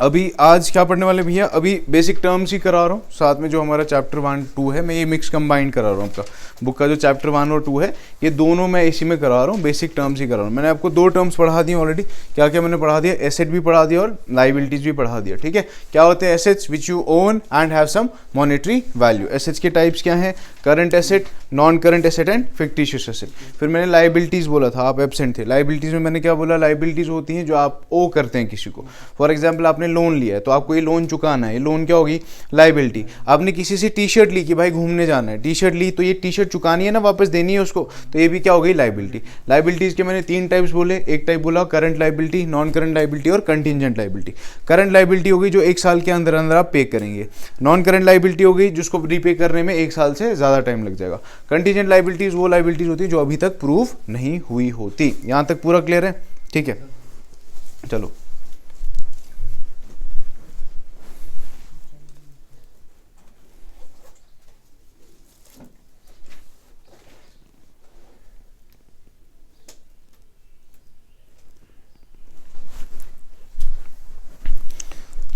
अभी आज क्या पढ़ने वाले भैया, अभी बेसिक टर्म्स ही करा रहा हूँ, साथ में जो हमारा चैप्टर 1 2 है मैं ये मिक्स कंबाइन करा रहा हूँ। आपका बुक का जो चैप्टर 1 और 2 है ये दोनों मैं इसी में करा रहा हूँ, बेसिक टर्म्स ही करा रहा हूँ। मैंने आपको 2 टर्म्स पढ़ा दिए ऑलरेडी। क्या क्या मैंने पढ़ा दिया, एसेट भी पढ़ा दिया और लाइबिलिटीज भी पढ़ा दिया। ठीक है, क्या होते हैं assets, which you own and have some monetary value. Assets के टाइप्स क्या हैं, current asset, non current asset and fictitious asset. फिर मैंने लाइबिलिटीज बोला था, आप एब्सेंट थे। लाइबिलिटीज में मैंने क्या बोला, लाइबिलिटीज होती हैं जो आप ओ करते हैं किसी को। फॉर एग्जाम्पल आपने लोन लिया है तो आपको ये लोन चुकाना है, ये लोन क्या होगी, लाइबिलिटी। आपने किसी से टी शर्ट ली कि भाई घूमने जाना है, टी शर्ट ली तो ये टी शर्ट चुकानी है ना, वापस देनी है उसको, तो ये भी क्या हो गई, लाइबिलिटी। लाइबिलिटीज के मैंने 3 टाइप्स बोले, एक टाइप बोला current liability, non current liability और कंटिजेंट लाइबिलिटी। करंट लाइबिलिटी होगी जो 1 साल के अंदर अंदर आप पे करेंगे। नॉन करंट लाइबिलिटी होगी जिसको रीपे करने में 1 साल से ज़्यादा टाइम लग जाएगा। कंटिजेंट लाइबिलिटीज वो लाइबिलिटीज होती है जो अभी तक प्रूव नहीं हुई होती। यहाँ तक पूरा क्लियर है? ठीक है, चलो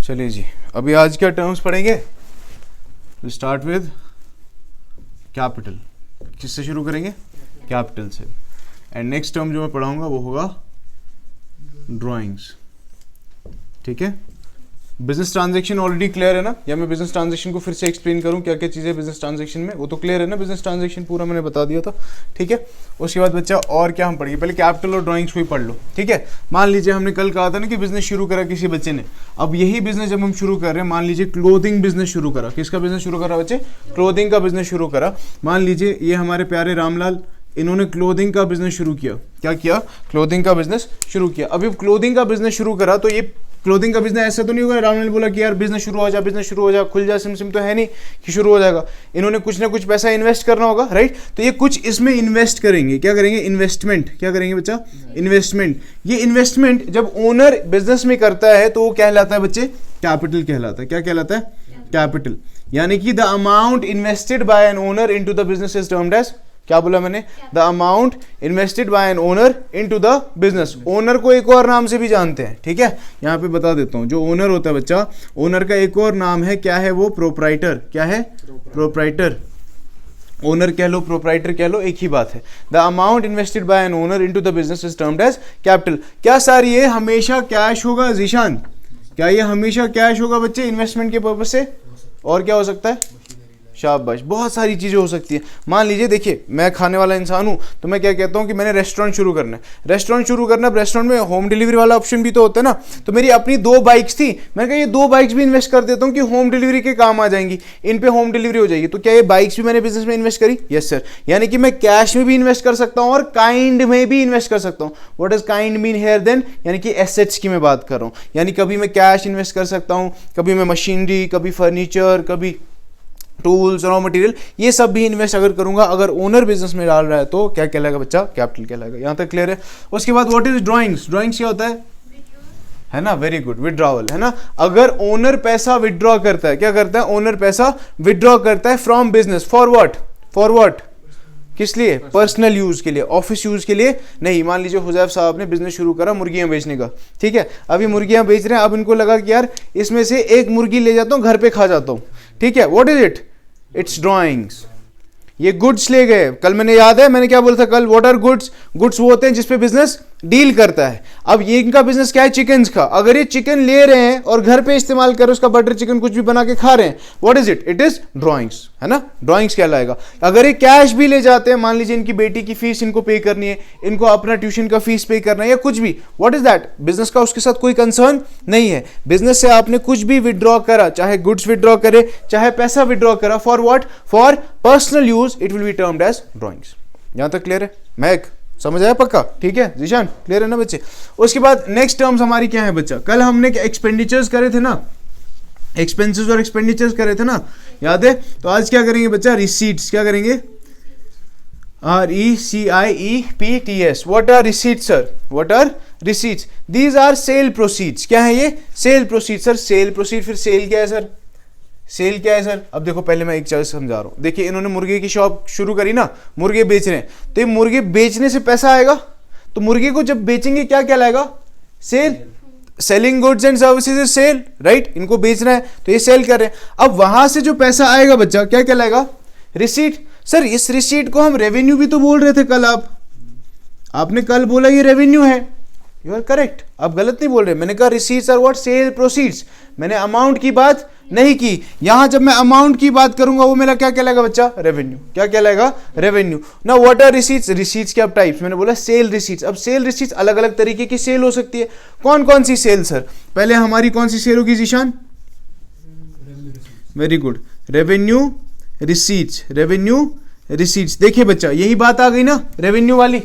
चलिए जी, अभी आज क्या टर्म्स पढ़ेंगे। Start with capital. किससे शुरू करेंगे, कैपिटल से। एंड नेक्स्ट टर्म जो मैं पढ़ाऊंगा वो होगा ड्राइंग्स। ठीक है, बिजनेस ट्रांजैक्शन ऑलरेडी क्लियर है ना, या मैं बिजनेस ट्रांजैक्शन को फिर से एक्सप्लेन करूं क्या क्या चीज़ें बिजनेस ट्रांजैक्शन में, वो तो क्लियर है ना, बिजनेस ट्रांजैक्शन पूरा मैंने बता दिया था। ठीक है, उसके बाद बच्चा और क्या हम पढ़ेंगे, पहले कैपिटल और ड्राइंग्स को ही पढ़ लो। ठीक है, मान लीजिए हमने कल कहा था ना कि बिजनेस शुरू करा किसी बच्चे ने, अब यही बिजनेस जब हम शुरू कर रहे हैं, मान लीजिए क्लोथिंग बिजनेस शुरू करा। किसका बिजनेस शुरू करा बच्चे, क्लोथिंग का बिजनेस शुरू करा। मान लीजिए ये हमारे प्यारे रामलाल, इन्होंने क्लोथिंग का बिजनेस शुरू किया। क्या किया, क्लोथिंग का बिजनेस शुरू किया। अभी क्लोथिंग का बिजनेस शुरू करा तो ये क्लोथिंग का बिजनेस ऐसा तो नहीं होगा रामलाल ने बोला कि यार बिजनेस शुरू हो जा, बिजनेस शुरू हो जा, खुल जा, सिम तो है नहीं कि शुरू हो जाएगा। इन्होंने कुछ ना कुछ पैसा इन्वेस्ट करना होगा, राइट। तो ये कुछ इसमें इन्वेस्ट करेंगे। क्या करेंगे, इन्वेस्टमेंट। क्या करेंगे बच्चा, इन्वेस्टमेंट। ये इन्वेस्टमेंट जब ओनर बिजनेस में करता है तो वो कहलाता है बच्चे कैपिटल कहलाता है। क्या कहलाता है, कैपिटल। यानी कि the amount invested by an owner into the business is termed as, क्या बोला मैंने, the amount invested by an owner into the business. Owner को एक और नाम से भी जानते हैं। ठीक है, यहाँ पे बता देता हूँ, जो ओनर होता है बच्चा, ओनर का एक और नाम है, क्या है वो, प्रोप्राइटर। क्या है, प्रोप्राइटर। ओनर कह लो, प्रोप्राइटर कह लो, एक ही बात है। The amount invested by an owner into the business is termed as capital. क्या सर ये हमेशा कैश होगा जीशान, क्या ये हमेशा कैश होगा बच्चे इन्वेस्टमेंट के पर्पज से, और क्या हो सकता है, शाबाश, बहुत सारी चीज़ें हो सकती है। मान लीजिए देखिए मैं खाने वाला इंसान हूँ तो मैं क्या कहता हूँ कि मैंने रेस्टोरेंट शुरू करना है। रेस्टोरेंट शुरू करना, रेस्टोरेंट में होम डिलीवरी वाला ऑप्शन भी तो होता है ना। तो मेरी अपनी 2 बाइक्स थी, मैंने कहा ये 2 बाइक्स भी इन्वेस्ट कर देता हूँ कि होम डिलीवरी के काम आ जाएंगी, इन पे होम डिलीवरी हो जाएगी। तो क्या ये बाइक्स भी मैंने बिजनेस में इन्वेस्ट करी, यस सर। यानी कि मैं कैश में भी इन्वेस्ट कर सकता हूँ और काइंड में भी इन्वेस्ट कर सकता हूँ। What does kind mean here then, यानी कि एसेट्स की मैं बात कर रहा हूँ। यानी कभी मैं कैश इन्वेस्ट कर सकता हूँ, कभी मैं मशीनरी, कभी फर्नीचर, कभी टूल्स, रॉ मटेरियल, ये सब भी इन्वेस्ट अगर करूंगा, अगर ओनर बिजनेस में डाल रहा है तो क्या कहलाएगा बच्चा, कैपिटल कहलाएगा। यहां तक क्लियर है। उसके बाद व्हाट इज ड्राइंग्स। ड्राइंग्स क्या होता है ना, वेरी गुड, विड्रॉवल, है ना। अगर ओनर पैसा विड्रॉ करता है, क्या करता है, ओनर पैसा विड्रॉ करता है from business, for what, for what, किस लिए, पर्सनल यूज के लिए, ऑफिस यूज के लिए नहीं। मान लीजिए हुजैफ साहब ने बिजनेस शुरू करा मुर्गियां बेचने का, ठीक है, अभी मुर्गियां बेच रहे हैं, अब इनको लगा कि यार इसमें से एक मुर्गी ले जाता हूं, घर पे खा जाता हूं, ठीक है, what is it, it's drawings. ये गुड्स ले गए, कल मैंने याद है मैंने क्या बोला था कल, व्हाट आर गुड्स, गुड्स वो होते हैं जिसपे बिजनेस डील करता है। अब ये इनका बिजनेस क्या है, चिकन्स का। अगर ये चिकन ले रहे हैं और घर पे इस्तेमाल कर उसका बटर चिकन कुछ भी बना के खा रहे हैं, what is it, it is drawings, है ना, ड्राइंग्स कहलाएगा। अगर ये कैश भी ले जाते हैं, मान लीजिए इनकी बेटी की फीस इनको पे करनी है, इनको अपना ट्यूशन का फीस पे करना है या कुछ भी, व्हाट इज दैट, बिजनेस का उसके साथ कोई कंसर्न नहीं है। बिजनेस से आपने कुछ भी विड्रॉ करा, चाहे गुड्स विड्रॉ करे, चाहे पैसा विड्रॉ करा, for what, for personal use, it will be termed as drawings. यहां तक क्लियर है, महक समझ आया पक्का, ठीक है जीशान, क्लियर है ना बच्चे। उसके बाद नेक्स्ट टर्म्स हमारी क्या है बच्चा, कल हमने एक्सपेंडिचर्स करे थे ना, एक्सपेंसेस और एक्सपेंडिचर्स करे थे ना, याद है। तो आज क्या करेंगे बच्चा, रिसीट्स। क्या करेंगे, RECIEPTS। What are receipts sir, what are receipts, these are sale proceeds. क्या है ये, sale proceed sir, sale proceed. फिर सेल क्या है सर, सेल क्या है सर। अब देखो पहले मैं एक चीज समझा रहा हूं, देखिए इन्होंने मुर्गे की शॉप शुरू करी ना, मुर्गे बेच रहे हैं, तो ये मुर्गे बेचने से पैसा आएगा, तो मुर्गे को जब बेचेंगे क्या कहलाएगा, sale. Selling goods and services is sale, right, इनको बेचना है तो ये सेल कर रहे हैं। अब वहां से जो पैसा आएगा बच्चा क्या कहलाएगा? रिसीट। सर इस रिसीट को हम रेवेन्यू भी तो बोल रहे थे कल, आपने कल बोला ये रेवेन्यू है, यू आर करेक्ट, आप गलत नहीं बोल रहे। मैंने कहा receipts are what? Sale proceeds. मैंने अमाउंट की बात नहीं की। यहां जब मैं अमाउंट की बात करूंगा वो मेरा क्या कहलाएगा बच्चा? रेवेन्यू। क्या कहलाएगा? रेवेन्यू। ना व्हाट आर रिसीट्स? रिसीट्स के अब टाइप्स, मैंने बोला सेल रिसीट्स। अब सेल रिसीट्स अलग अलग तरीके की सेल हो सकती है। कौन कौन सी सेल सर? पहले हमारी कौन सी सेल होगी Zeeshan? Very good, revenue receipts. Revenue receipts, देखिए बच्चा यही बात आ गई ना रेवेन्यू वाली।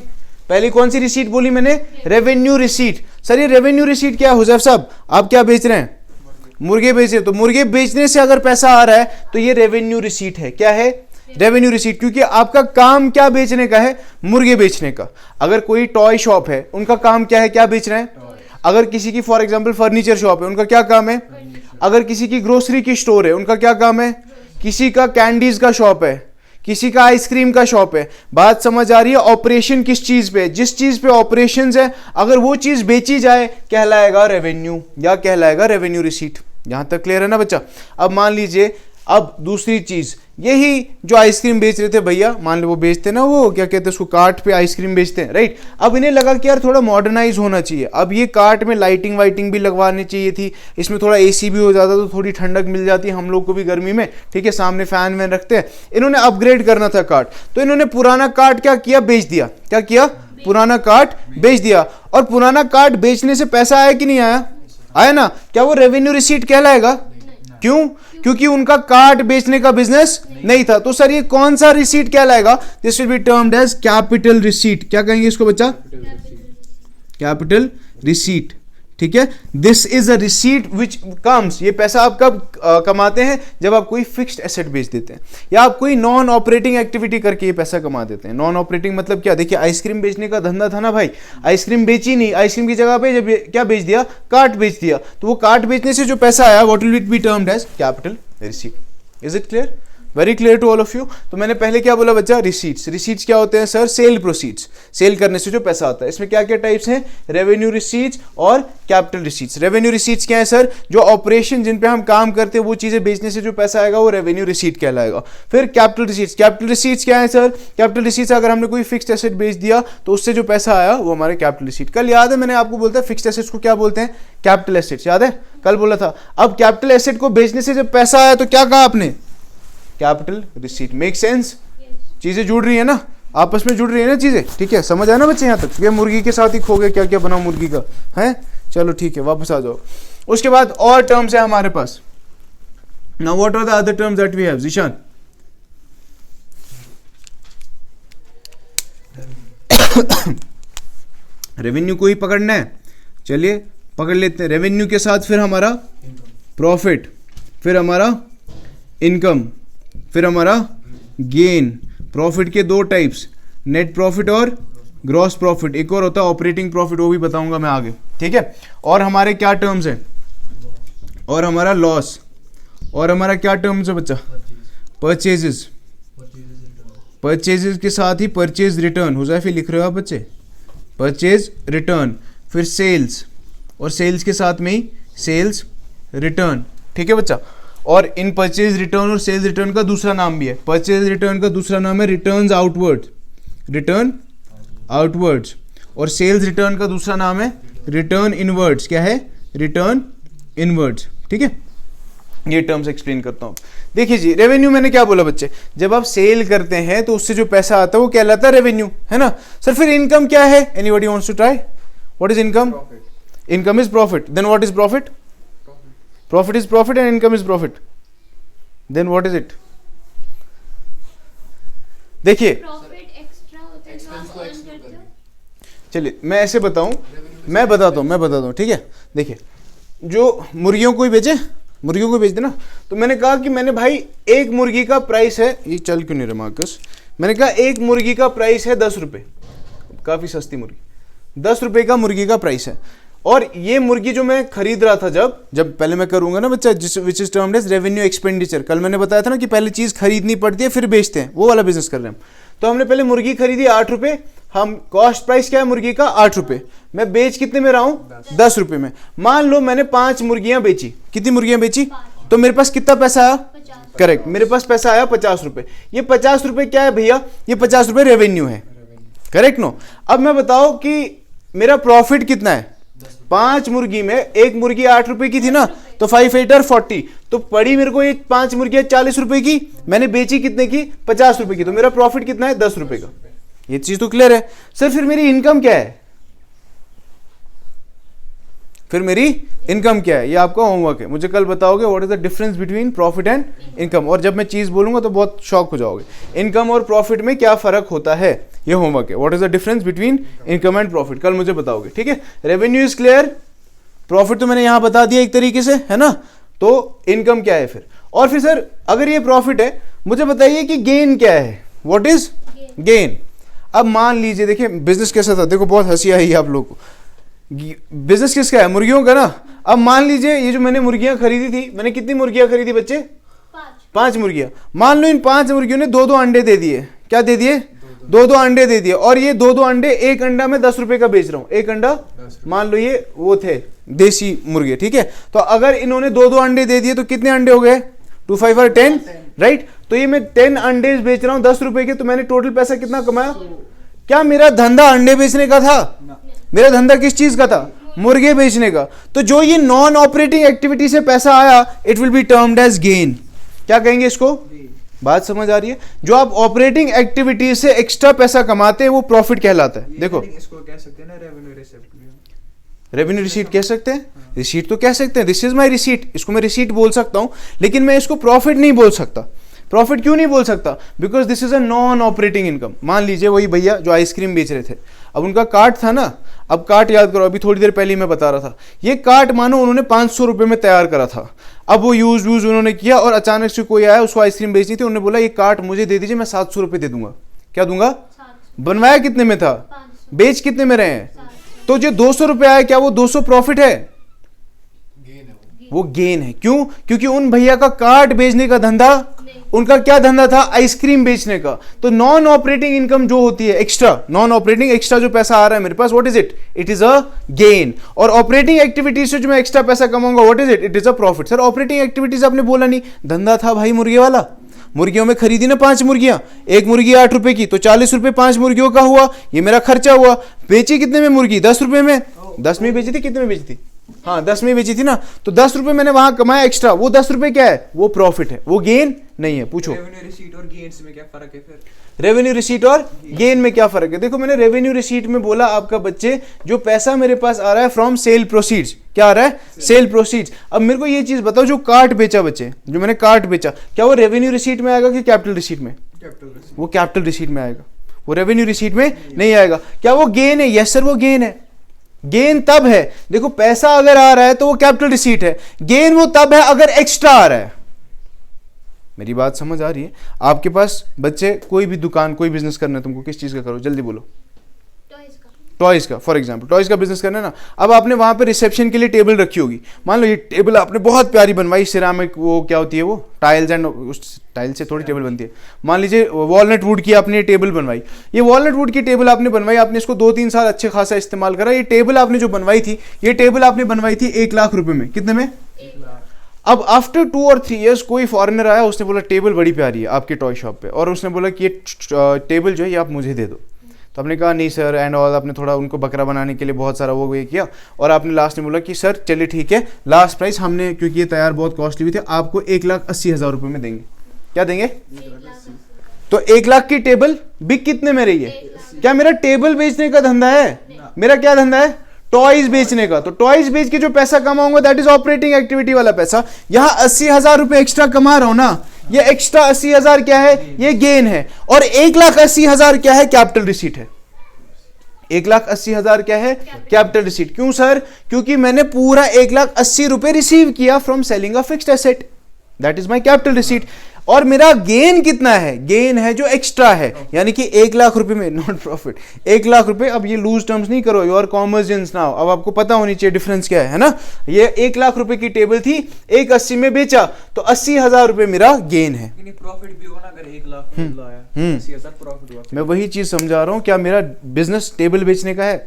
पहली कौन सी रिसीट बोली मैंने? Revenue receipt. सर ये रेवेन्यू रिसीट क्या है हुजैफ साहब? आप क्या बेच रहे हैं? मुर्गे बेच रहे हैं, तो मुर्गे बेचने से अगर पैसा आ रहा है तो ये रेवेन्यू रिसीट है। क्या है? रेवेन्यू रिसीट, क्योंकि आपका काम क्या बेचने का है? मुर्गे बेचने का। अगर कोई टॉय शॉप है उनका काम क्या है? क्या बेच रहे हैं? अगर किसी की फॉर एग्जाम्पल फर्नीचर शॉप है उनका क्या काम है? अगर किसी की ग्रोसरी की स्टोर है उनका क्या काम है? किसी का कैंडीज का शॉप है, किसी का आइसक्रीम का शॉप है। बात समझ आ रही है? ऑपरेशन किस चीज पे? जिस चीज पे ऑपरेशंस है अगर वो चीज बेची जाए कहलाएगा रेवेन्यू या कहलाएगा रेवेन्यू रिसीट। यहां तक क्लियर है ना बच्चा? अब मान लीजिए, अब दूसरी चीज, यही जो आइसक्रीम बेच रहे थे भैया, मान लो वो बेचते ना, वो क्या कहते हैं उसको, कार्ट पे आइसक्रीम बेचते हैं, राइट। अब इन्हें लगा कि यार थोड़ा मॉडर्नाइज होना चाहिए। अब ये कार्ट में लाइटिंग वाइटिंग भी लगवानी चाहिए थी, इसमें थोड़ा एसी भी हो जाता तो थोड़ी ठंडक मिल जाती हम लोग को भी गर्मी में, ठीक है। सामने फैन वैन रखते हैं। इन्होंने अपग्रेड करना था कार्ट, तो इन्होंने पुराना कार्ट क्या किया? बेच दिया। क्या किया? पुराना कार्ट बेच दिया। और पुराना कार्ट बेचने से पैसा आया कि नहीं आया? आया ना। क्या वो रेवेन्यू रिसीट कहलाएगा? क्यों? क्योंकि उनका कार्ट बेचने का बिजनेस नहीं था। तो सर ये कौन सा रिसीट कहलाएगा? This will be termed as capital receipt. क्या कहेंगे इसको बच्चा? कैपिटल रिसीट, ठीक है। This is a receipt which comes, ये पैसा आप कब कमाते हैं? जब आप कोई फिक्स्ड एसेट बेच देते हैं या आप कोई नॉन ऑपरेटिंग एक्टिविटी करके ये पैसा कमा देते हैं। नॉन ऑपरेटिंग मतलब क्या? देखिए आइसक्रीम बेचने का धंधा था ना भाई, आइसक्रीम बेची नहीं, आइसक्रीम की जगह पे जब क्या बेच दिया? कार्ट बेच दिया। तो वो कार्ट बेचने से जो पैसा आया what will it be termed as? Capital receipt. Is it clear? Very clear to all of you. तो मैंने पहले क्या बोला बच्चा? रिसीट्स। रिसीट्स क्या होते हैं सर? सेल प्रोसीड्स, सेल करने से जो पैसा आता है। इसमें क्या क्या टाइप्स हैं? रेवेन्यू रिसीट्स और कैपिटल रिसीट्स। रेवेन्यू रिसीट्स क्या है सर? जो ऑपरेशन जिन पे हम काम करते हैं वो चीजें बेचने से जो पैसा आएगा वो रेवेन्यू रिसीट कहलाएगा। फिर कैपिटल रिसीट्स। कैपिटल रिसीट्स क्या है सर? कैपिटल रिसीट्स अगर हमने कोई फिक्स्ड एसेट बेच दिया तो उससे जो पैसा आया वो हमारे कैपिटल रिसीट। कल याद है मैंने आपको बोलता है फिक्स्ड एसेट्स को क्या बोलते हैं? कैपिटल एसेट्स, याद है? कल बोला था। अब कैपिटल एसेट को बेचने से जब पैसा आया तो क्या कहा आपने? Capital receipt. Make sense? चीजें जुड़ रही है ना, आपस में जुड़ रही है ना चीजें, ठीक है। समझ आया ना बच्चे यहाँ तक? ये मुर्गी के साथ ही खो गए, क्या क्या बना मुर्गी का है। चलो ठीक है, वापस आ जाओ। उसके बाद और टर्म्स है हमारे पास। Now what are the other terms that we have Zeeshan? Revenue को ही पकड़ना है, चलिए पकड़ लेते हैं। रेवेन्यू के साथ फिर हमारा प्रॉफिट, फिर हमारा इनकम, फिर हमारा गेन। प्रॉफिट के दो टाइप्स, नेट प्रॉफिट और ग्रॉस प्रॉफिट। एक और होता है ऑपरेटिंग प्रॉफिट, वो भी बताऊंगा मैं आगे, ठीक है। और हमारे क्या टर्म्स हैं? और हमारा लॉस। और हमारा क्या टर्म्स है बच्चा? परचेजेस। परचेजेस के साथ ही परचेज रिटर्न। हुज़ैफी लिख रहे हो आप बच्चे? Purchase return. फिर सेल्स, और सेल्स के साथ में ही सेल्स रिटर्न, ठीक है बच्चा। और इन परचेज रिटर्न और सेल्स रिटर्न का दूसरा नाम भी है। परचेज रिटर्न का दूसरा नाम है रिटर्न्स आउटवर्ड्स, रिटर्न आउटवर्ड्स। और सेल्स रिटर्न का दूसरा नाम है रिटर्न इनवर्ड्स। क्या है? रिटर्न इनवर्ड्स, ठीक है। ये टर्म्स एक्सप्लेन करता हूँ। देखिए जी, रेवेन्यू मैंने क्या बोला बच्चे? जब आप सेल करते हैं तो उससे जो पैसा आता है वो कहलाता है रेवेन्यू, है ना सर। फिर इनकम क्या है? Anybody wants to try? What is income? Income is profit. Then what is profit? Profit is profit and income is profit. Then what is it? देखिए, चलिए मैं ऐसे बताऊं, मैं बताता हूं, ठीक है। देखिए, जो मुर्गियों को ही बेचे, मुर्गियों को बेच देना, तो मैंने कहा कि मैंने भाई एक मुर्गी का प्राइस है, ये चल क्यों नहीं रहा मार्कस? मैंने कहा एक मुर्गी का प्राइस है 10 रुपये, काफ़ी सस्ती मुर्गी, 10 रुपये का मुर्गी का प्राइस है। और ये मुर्गी जो मैं खरीद रहा था, जब पहले मैं करूंगा ना बच्चा, which is termed as revenue expenditure. कल मैंने बताया था ना कि पहले चीज़ खरीदनी पड़ती है फिर बेचते हैं, वो वाला बिजनेस कर रहे हैं हम। तो हमने पहले मुर्गी खरीदी 8 रुपये, हम कॉस्ट प्राइस क्या है मुर्गी का 8 रुपए, मैं बेच कितने में रहा हूं 10 रुपए में। मान लो मैंने 5 मुर्गियां बेची, कितनी मुर्गियां बेची, तो मेरे पास कितना पैसा आया, करेक्ट, मेरे पास पैसा आया 50 रुपए। ये 50 रुपए क्या है भैया, ये 50 रुपए रेवेन्यू है, करेक्ट नो। अब मैं बताओ कि मेरा प्रॉफिट कितना है, 5 मुर्गी में एक मुर्गी 8 रुपए की थी ना, तो 5 8 40, तो पड़ी मेरे को ये 5 मुर्गियां 40 रुपए की, मैंने बेची कितने की 50 रुपए की, तो मेरा प्रॉफिट कितना है 10 रुपए का। ये चीज तो क्लियर है सर। फिर मेरी इनकम क्या है, फिर मेरी इनकम क्या है, ये आपका होमवर्क है, मुझे कल बताओगे what is the difference between profit and income. और जब मैं चीज बोलूंगा तो बहुत शॉक हो जाओगे, इनकम और प्रॉफिट में क्या फर्क होता है, ये होमवर्क है, what is the difference between income and profit, कल मुझे बताओगे, ठीक है। रेवेन्यू इज क्लियर, प्रॉफिट तो मैंने यहां बता दिया एक तरीके से, है ना। तो इनकम क्या है फिर, और फिर सर अगर ये प्रॉफिट है मुझे बताइए कि गेन क्या है, व्हाट इज गेन। अब मान लीजिए, देखिए बिजनेस कैसा था, देखो बहुत हंसी आई आप लोग को, बिजनेस किसका है, मुर्गियों का ना। अब मान लीजिए ये जो मैंने मुर्गियां खरीदी थी, मैंने कितनी मुर्गियां खरीदी बच्चे, 5 मुर्गियां। मान लो इन 5 मुर्गियों ने 2-2 अंडे दे दिए, क्या दे दिए, 2-2 अंडे दे दिए, और ये 2-2 अंडे, एक अंडा मैं 10 रुपए का बेच रहा हूं, एक अंडा, मान लो ये वो थे देसी मुर्गे, ठीक है। तो अगर इन्होंने 2-2 अंडे दे दिए तो कितने अंडे हो गए, 2 5 और 10, राइट। तो ये मैं 10 अंडे बेच रहा हूं 10 रुपए के, तो मैंने टोटल पैसा कितना कमाया। क्या मेरा धंधा अंडे बेचने का था, मेरा धंधा किस चीज का था, मुर्गे बेचने का। तो जो ये नॉन ऑपरेटिंग एक्टिविटी से पैसा आया, it will be termed as gain. क्या कहेंगे इसको, बात समझ आ रही है। जो आप ऑपरेटिंग एक्टिविटी से एक्स्ट्रा पैसा कमाते हैं वो प्रॉफिट कहलाता है। देखो इसको कह सकते हैं ना रेवेन्यू रिसिप्ट, रेवेन्यू रिसीट कह सकते हैं, रिसीट तो कह सकते हैं, दिस इज माई रिसीट, इसको मैं रिसीट बोल सकता हूं, लेकिन मैं इसको प्रॉफिट नहीं बोल सकता। प्रॉफिट क्यों नहीं बोल सकता, because this is a non operating income. मान लीजिए वही भैया जो आइसक्रीम बेच रहे थे, अब उनका कार्ट था ना, अब कार्ट याद करो, अभी थोड़ी देर पहले मैं बता रहा था, ये कार्ट मानो उन्होंने 500 रुपए में तैयार करा था। अब वो यूज उन्होंने किया और अचानक से कोई आया, उसको आइसक्रीम बेचनी थी, उन्होंने बोला ये कार्ट मुझे दे दीजिए, मैं 700 रुपए दे दूंगा। क्या दूंगा, बनवाया कितने में था, बेच कितने में रहे हैं, तो जो 200 रुपए आया, क्या वो 200 प्रॉफिट है, वो गेन है। क्यों, क्योंकि उन भैया का कार्ट बेचने का धंधा, उनका क्या धंधा था, आइसक्रीम बेचने का। तो नॉन ऑपरेटिंग इनकम जो होती है, एक्स्ट्रा, नॉन ऑपरेटिंग एक्स्ट्रा जो पैसा आ रहा है मेरे पास, what is it, it is a gain. और ऑपरेटिंग एक्टिविटीज से जो मैं एक्स्ट्रा पैसा कमाऊंगा, what is it, it is a profit. Sir operating activities आपने बोला नहीं, धंधा था भाई मुर्गे वाला, मुर्गियों में खरीदी ना 5 मुर्गियां, एक मुर्गी 8 रुपए की, तो 40 रुपए 5 मुर्गियों का हुआ, ये मेरा खर्चा हुआ। बेची कितने में मुर्गी, 10 रुपए में, 10 में बेची थी, कितने में बेची थी, हाँ 10 में बेची थी ना, तो 10 रुपए मैंने वहां कमाया एक्स्ट्रा, वो 10 रुपए क्या है, वो प्रॉफिट है, वो गेन नहीं है। पूछो रेवेन्यू रिसीट और गेन्स में क्या फर्क है फिर, रेवेन्यू रिसीट और गेन में क्या फर्क है। देखो मैंने रेवेन्यू रिसीट में बोला आपका बच्चे, जो पैसा मेरे पास आ रहा है फ्रॉम सेल प्रोसीड्स, क्या आ रहा है, सेल प्रोसीड्स। अब मेरे को ये चीज बताओ, जो कार्ट बेचा बच्चे, जो मैंने कार्ट बेचा, क्या वो रेवेन्यू रिसीट में आएगा कि कैपिटल रिसीट में, वो कैपिटल रिसीट में आएगा, वो रेवेन्यू रिसीट में नहीं आएगा। क्या वो गेन है, यस सर वो गेन है। गेन तब है, देखो पैसा अगर आ रहा है तो वो कैपिटल रिसीट है, गेन वो तब है अगर एक्स्ट्रा आ रहा है। मेरी बात समझ आ रही है। आपके पास बच्चे कोई भी दुकान, कोई बिजनेस करना है तुमको, किस चीज का करो, जल्दी बोलो, टॉयज का, फॉर एग्जांपल टॉयज का बिजनेस करना है ना। अब आपने वहां पे रिसेप्शन के लिए टेबल रखी होगी, मान लो ये टेबल आपने बहुत प्यारी बनवाई, सिरामिक, वो क्या होती है वो टाइल्स, एंड उस टाइल से थोड़ी टेबल बनती है, मान लीजिए वॉलनट वुड की आपने टेबल बनवाई। ये वॉलनट वुड की टेबल आपने बनवाई, आपने इसको 2-3 साल अच्छे खासा इस्तेमाल करा। ये टेबल आपने जो बनवाई थी, ये टेबल आपने बनवाई थी 1 लाख रुपए में, कितने में, अब आफ्टर 2 और 3 ईयर्स कोई फॉरेनर आया, उसने बोला टेबल बड़ी प्यारी है आपके टॉय शॉप पे, और उसने बोला कि ये टेबल जो है ये आप मुझे दे दो। तो आपने कहा नहीं सर एंड ऑल, आपने थोड़ा उनको बकरा बनाने के लिए बहुत सारा वो ये किया, और आपने लास्ट में बोला कि सर चलिए ठीक है, लास्ट प्राइस हमने, क्योंकि ये तैयार बहुत कॉस्टली हुई थी, आपको 1,80,000 रुपये में देंगे। क्या देंगे, तो 1 लाख की टेबल बिक कितने में रही है। क्या मेरा टेबल बेचने का धंधा है, मेरा क्या धंधा है, टॉयज बेचने का। तो टॉयज बेच के जो पैसा कमाऊंगा दैट इज ऑपरेटिंग एक्टिविटी वाला पैसा। यहां 80,000 रुपए एक्स्ट्रा कमा रहा हूं ना, ये एक्स्ट्रा 80,000 क्या है, ये गेन है। और 1,80,000 क्या है, कैपिटल रिसीट है। 1,80,000 क्या है, कैपिटल रिसीट। क्यों सर, क्योंकि मैंने पूरा 1,80,000 रुपए रिसीव किया from selling a fixed asset, that is my capital receipt. और मेरा गेन कितना है, गेन है जो एक्स्ट्रा है, यानी कि 1 लाख रुपए में, नॉट प्रॉफिट, 1 लाख रुपए। अब ये लूज टर्म्स नहीं करो, योर कॉमर्स नाउ, अब आपको पता होनी चाहिए डिफरेंस क्या है ना। ये 1 लाख रुपए की टेबल थी, 180 में बेचा तो 80,000 रुपए मेरा गेन है। प्रॉफिट भी होगा ना, अगर 1 लाख में लाया 80,000 प्रॉफिट हुआ। मैं वही चीज समझा रहा हूँ, क्या मेरा बिजनेस टेबल बेचने का है?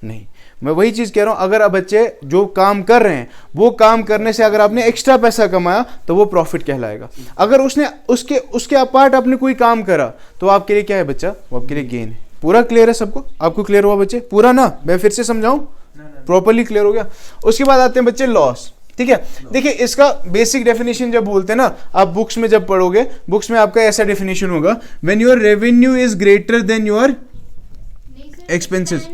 नहीं, मैं वही चीज कह रहा हूं, अगर अब बच्चे जो काम कर रहे हैं वो काम करने से अगर आपने एक्स्ट्रा पैसा कमाया तो वो प्रॉफिट कहलाएगा। अगर उसने उसके अपार्ट आपने कोई काम करा तो आपके लिए क्या है बच्चा, वो आपके लिए गेन है। पूरा क्लियर है सबको? आपको क्लियर हुआ बच्चे? पूरा ना, मैं फिर से समझाऊं? प्रॉपरली क्लियर हो गया। उसके बाद आते हैं बच्चे लॉस। ठीक है, देखिए इसका बेसिक डेफिनेशन जब बोलते हैं ना, आप बुक्स में जब पढ़ोगे, बुक्स में आपका ऐसा डेफिनेशन होगा, when your revenue is greater than your expenses.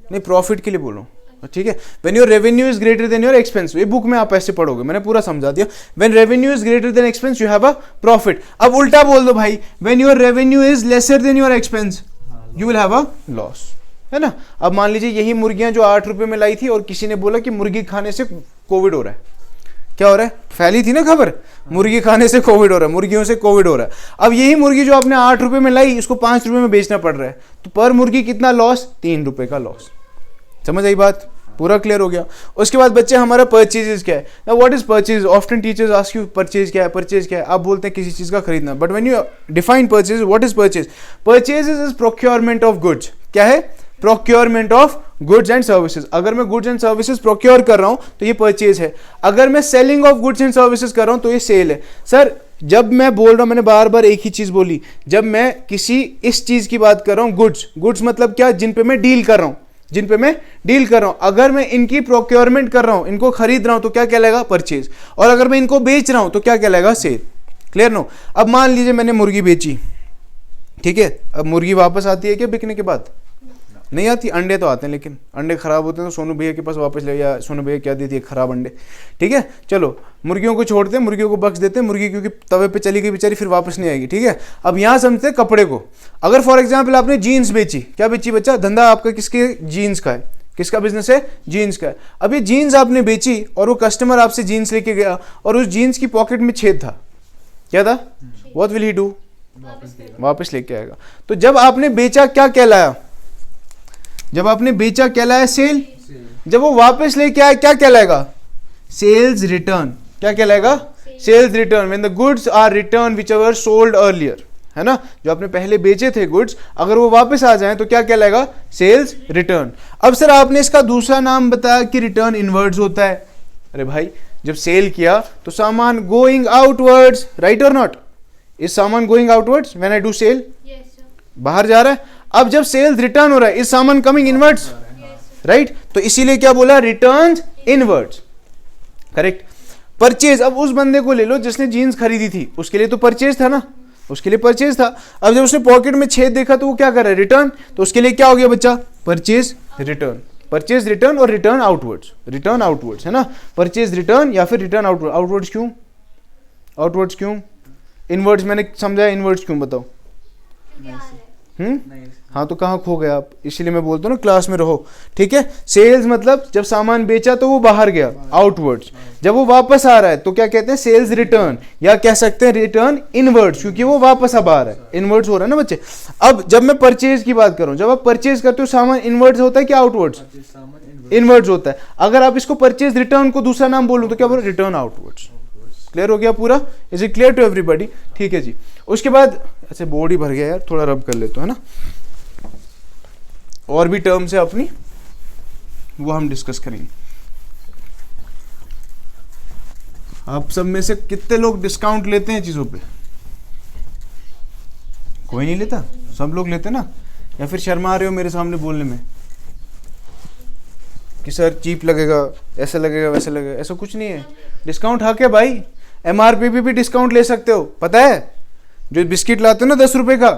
नहीं, प्रॉफिट के लिए बोलो, ठीक है। When your revenue is greater than your expense, ये बुक में आप ऐसे पढ़ोगे, मैंने पूरा समझा दिया। When revenue is greater than expense you have a profit. अब उल्टा बोल दो भाई, when your revenue is lesser than your expense you will have a loss, है ना। अब मान लीजिए यही मुर्गियां जो 8 रुपए में लाई थी और किसी ने बोला कि मुर्गी खाने से कोविड हो रहा है। क्या हो रहा है? फैली थी ना खबर, मुर्गी खाने से कोविड हो रहा है, मुर्गियों से कोविड हो रहा है। अब यही मुर्गी जो आपने 8 रुपए में लाई, इसको 5 रुपए में बेचना पड़ रहा है, तो पर मुर्गी कितना लॉस? 3 रुपए का लॉस। समझ आई बात? पूरा क्लियर हो गया। उसके बाद बच्चे हमारा परचेजेस क्या है? Now what is purchase? Often teachers ask you purchase क्या है, परचेज क्या है? आप बोलते हैं किसी चीज का खरीदना, but when you define purchase, what is purchase? Purchases is procurement of goods. क्या है? Procurement of goods and services. अगर मैं गुड्स एंड सर्विसेज प्रोक्योर कर रहा हूं तो ये परचेज है। अगर मैं selling of goods and services कर रहा हूं तो ये सेल है। सर जब मैं बोल रहा हूं, मैंने बार बार एक ही चीज बोली, जब मैं किसी इस चीज की बात कर रहा हूं, गुड्स मतलब क्या? जिन पे मैं डील कर रहा हूं, जिन पे मैं डील कर रहा हूं। अगर मैं इनकी प्रोक्योरमेंट कर रहा हूं, इनको खरीद रहा हूं, तो क्या कहलाएगा? परचेज। और अगर मैं इनको बेच रहा हूं तो क्या कहलाएगा? सेल। Clear no? अब मान लीजिए मैंने मुर्गी बेची, ठीक है। अब मुर्गी वापस आती है क्या बिकने के बाद? नहीं आती। अंडे तो आते हैं, लेकिन अंडे खराब होते हैं तो सोनू भैया के पास वापस ले, या सोनू भैया क्या देती है? खराब अंडे। ठीक है, चलो मुर्गियों को छोड़ते हैं, मुर्गियों को बख्श देते हैं, मुर्गी क्योंकि तवे पे चली गई बेचारी, फिर वापस नहीं आएगी। ठीक है, अब यहाँ समझते हैं कपड़े को। अगर फॉर एग्जाम्पल आपने जीन्स बेची, क्या बेची बच्चा? धंधा आपका किसके? जीन्स का है। किसका बिजनेस है? जीन्स का है। अब ये जीन्स आपने बेची और वो कस्टमर आपसे जीन्स लेके गया और उस जीन्स की पॉकेट में छेद था। क्या था? What will he do? वापस लेके आएगा। तो जब आपने बेचा क्या कहलाया? जब आपने बेचा कहलाया सेल। जब वो वापस लेके आया क्या कहलाएगा? Sales return. क्या कहलाएगा? Sales return. When the goods are return which ever sold earlier, है ना, जो आपने पहले बेचे थे गुड्स, अगर वो वापस आ जाएं तो क्या कहलाएगा? Sales return. अब सर आपने इसका दूसरा नाम बताया कि रिटर्न इनवर्ड्स होता है। अरे भाई, जब सेल किया तो सामान गोइंग आउटवर्ड्स, राइट और नॉट? इज सामान going outwards when I do sale? बाहर जा रहा है। अब जब सेल्स रिटर्न हो रहा है, इज सामान कमिंग इनवर्ड्स, राइट? तो इसीलिए क्या बोला? Returns inwards. करेक्ट। परचेज, अब उस बंदे को ले लो जिसने जीन्स खरीदी थी, उसके लिए तो परचेज था ना, उसके लिए परचेज था। अब जब उसने पॉकेट में छेद देखा तो वो क्या कर रहा है? रिटर्न। तो उसके लिए क्या हो गया बच्चा? Purchase return. परचेज रिटर्न और रिटर्न आउटवर्ड्स, रिटर्न आउटवर्ड्स, है ना। परचेज रिटर्न या फिर रिटर्न आउटवर्ड। आउटवर्ड्स क्यों? आउटवर्ड्स क्यों? इनवर्ड्स मैंने समझाया, इनवर्ड्स क्यों बताओ? हाँ, तो कहाँ खो गए आप? इसीलिए मैं बोलता हूँ ना, क्लास में रहो। ठीक है, सेल्स मतलब जब सामान बेचा तो वो बाहर गया, आउटवर्ड्स। जब वो वापस आ रहा है तो क्या कहते हैं? सेल्स रिटर्न, या कह सकते हैं रिटर्न इनवर्ड्स, क्योंकि वो वापस अब आ रहा है, इनवर्ड्स हो रहा है ना बच्चे। अब जब मैं परचेज की बात करूँ, जब आप परचेज करते हो सामान इनवर्ड्स होता है क्या आउटवर्ड्स? इनवर्ड्स होता है। अगर आप इसको परचेज रिटर्न को दूसरा नाम बोलूँ तो क्या बोलो? Return outwards. क्लियर हो गया पूरा? Is it clear to everybody? ठीक है जी। उसके बाद अच्छा बोर्ड ही भर गया यार, थोड़ा रब कर लेते है ना। और भी टर्म्स है अपनी, वो हम डिस्कस करेंगे। आप सब में से कितने लोग डिस्काउंट लेते हैं चीजों पे? कोई नहीं लेता? सब लोग लेते ना? या फिर शर्मा रहे हो मेरे सामने बोलने में कि सर चीप लगेगा, ऐसा लगेगा, वैसा लगेगा? ऐसा कुछ नहीं है। डिस्काउंट हक है भाई। एमआरपी पे भी डिस्काउंट ले सकते हो, पता है? जो बिस्किट लाते हो ना 10 रुपए का,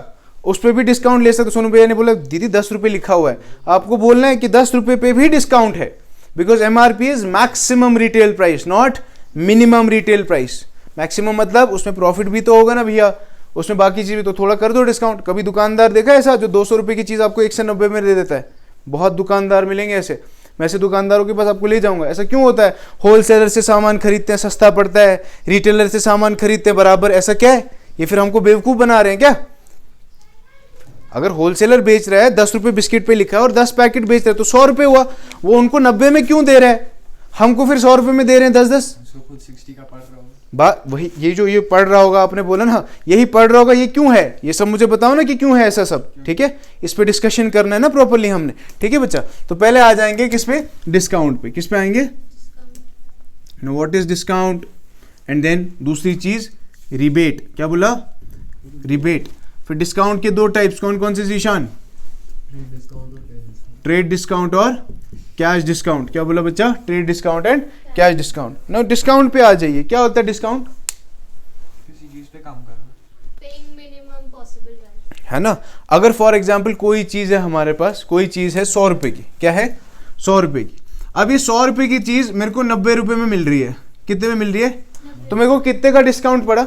उस पर भी डिस्काउंट ले सकते हो। सोनू भैया ने बोला दीदी 10 रुपए लिखा हुआ है, आपको बोलना है कि 10 रुपए पे भी डिस्काउंट है, because MRP is maximum retail price, not minimum retail price. Maximum मतलब उसमें प्रॉफिट भी तो होगा ना भैया, उसमें बाकी चीज भी तो थोड़ा कर दो डिस्काउंट। कभी दुकानदार देखा ऐसा जो 200 रुपए की चीज आपको 190 में दे देता है? बहुत दुकानदार मिलेंगे ऐसे। मैं ऐसे दुकानदारों के पास आपको ले जाऊंगा। ऐसा क्यों होता है? होलसेलर से सामान खरीदते हैं, सस्ता पड़ता है, रिटेलर से सामान खरीदते हैं बराबर, ऐसा क्या है? ये फिर हमको बेवकूफ़ बना रहे हैं क्या? अगर होलसेलर बेच रहा है 10 रुपये बिस्किट पे लिखा है और 10 पैकेट बेच रहा है तो 100 रुपये हुआ, वो उनको 90 में क्यों दे रहा है, हमको फिर 100 रुपये में दे रहे हैं 10-10। खुद 60 का पढ़ रहा हूँ। बात वही, ये जो ये पढ़ रहा होगा, आपने बोला ना यही पढ़ रहा होगा, ये क्यों है, ये सब मुझे बताओ ना कि क्यों है ऐसा सब, ठीक है? इस पे डिस्कशन करना है ना प्रॉपरली हमने, ठीक है बच्चा? तो पहले आ जाएंगे किस पे? डिस्काउंट पे। किस पे आएंगे? No, what is discount? And then दूसरी चीज रिबेट। क्या बोला? रिबेट। फिर डिस्काउंट के 2 टाइप्स कौन कौन से जीशान? ट्रेड डिस्काउंट और कैश डिस्काउंट। क्या बोला बच्चा? Trade discount and cash discount. Now discount पे आ जाइए। क्या होता है डिस्काउंट? किसी चीज पे काम करना, पेइंग मिनिमम पॉसिबल रेंट, है ना? अगर फॉर एग्जाम्पल कोई चीज है हमारे पास, कोई चीज है 100 रुपए की। क्या है? 100 रुपए की। अब ये 100 रुपए की चीज मेरे को 90 रुपए में मिल रही है। कितने में मिल रही है? तो मेरे को कितने का डिस्काउंट पड़ा?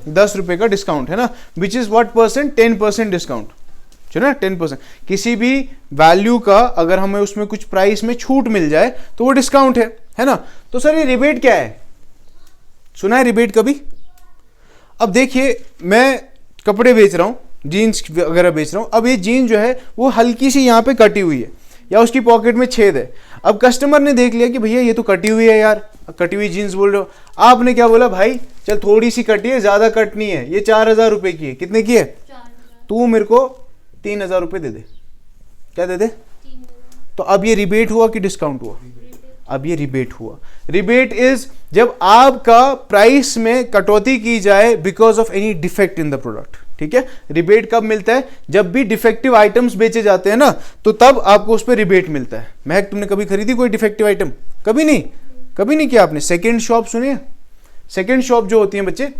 10 रुपए का डिस्काउंट, है ना? Which is what percent? 10% discount, है ना? 10%। किसी भी वैल्यू का अगर हमें उसमें कुछ प्राइस में छूट मिल जाए तो वो डिस्काउंट है ना? तो सर ये रिबेट क्या है? सुना है रिबेट कभी? अब देखिए, मैं कपड़े बेच रहा हूं, जीन्स वगैरह बेच रहा हूं। अब ये जीन्स जो है वो हल्की सी यहाँ पे कटी हुई है या उसकी पॉकेट में छेद है। अब कस्टमर ने देख लिया कि भैया ये तो कटी हुई है यार, कटी हुई जीन्स बोल रहे हो। आपने क्या बोला? भाई चल थोड़ी सी कटी है, ज्यादा कटनी है, ये 4000 रुपए की है। कितने की है? 4000, तू मेरे को 3000 रुपए दे दे। क्या दे दे? 3000, तो अब ये रिबेट हुआ कि डिस्काउंट हुआ? अब ये रिबेट हुआ। रिबेट इज जब आपका प्राइस में कटौती की जाए because of any defect in the product, ठीक है? रिबेट कब मिलता है? जब भी डिफेक्टिव आइटम्स बेचे जाते हैं ना, तो तब आपको उस पर रिबेट मिलता है। महक, तुमने कभी खरीदी कोई डिफेक्टिव आइटम? कभी नहीं, कभी नहीं किया आपने। सेकेंड शॉप सुनिए, सेकेंड शॉप जो होती है बच्चे,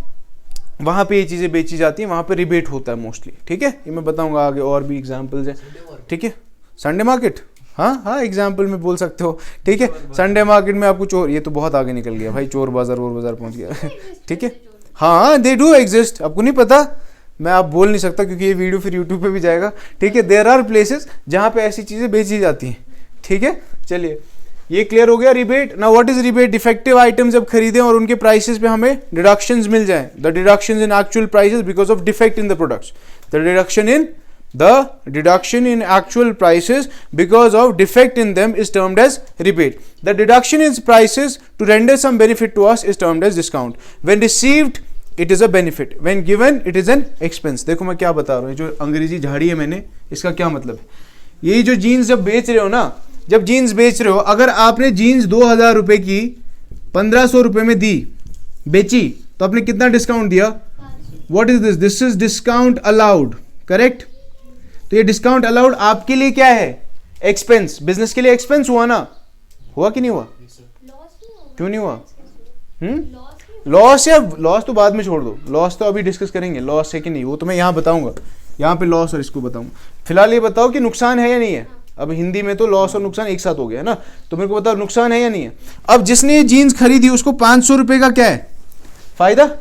वहां पे ये चीजें बेची जाती हैं, वहां पे रिबेट होता है मोस्टली, ठीक है? ये मैं बताऊंगा आगे, और भी एग्जांपल्स हैं, ठीक है? संडे मार्केट, हाँ हाँ एग्जाम्पल में बोल सकते हो, ठीक है? संडे मार्केट में आपको चोर, ये तो बहुत आगे निकल गया भाई, चोर बाजार वोर बाजार पहुंच गया ठीक है? हाँ, दे डू एग्जिस्ट। आपको नहीं पता? मैं आप बोल नहीं सकता क्योंकि ये वीडियो फिर यूट्यूब पे भी जाएगा, ठीक है? देयर आर प्लेसेस जहाँ पे ऐसी चीजें बेची जाती हैं, ठीक है? चलिए, ये क्लियर हो गया रिबेट। ना what is rebate? Defective item जब खरीदें और उनके प्राइसेस पे हमें डिडक्शंस मिल जाएं, the deductions in actual prices because of defect in the products, the deduction in actual prices because of defect in them is termed as rebate. The deduction in prices to render some benefit to us is termed as discount. When received it is a benefit, when given it is an expense. देखो मैं क्या बता रहा हूँ, जो अंग्रेजी झाड़ी है मैंने, इसका क्या मतलब है? ये जो जीन्स जब बेच रहे हो ना, जब जीन्स बेच रहे हो, अगर आपने जीन्स 2000 रुपए की 1500 रुपए में दी, बेची, तो आपने कितना डिस्काउंट दिया? What is this? This is discount allowed, correct? तो ये डिस्काउंट अलाउड आपके लिए क्या है? एक्सपेंस। बिजनेस के लिए एक्सपेंस हुआ ना? हुआ कि नहीं हुआ? क्यों नहीं हुआ? लॉस या लॉस तो बाद में छोड़ दो, लॉस तो अभी डिस्कस करेंगे, लॉस है कि नहीं वो तो मैं यहाँ बताऊंगा, यहाँ पे लॉस और इसको बताऊंगा। फिलहाल ये बताओ कि नुकसान है या नहीं है। अब हिंदी में तो लॉस और नुकसान एक साथ हो गया है ना, तो मेरे को बताओ नुकसान है या नहीं है। अब जिसने ये जीन्स खरीदी उसको 500 रुपए का क्या है? फायदा।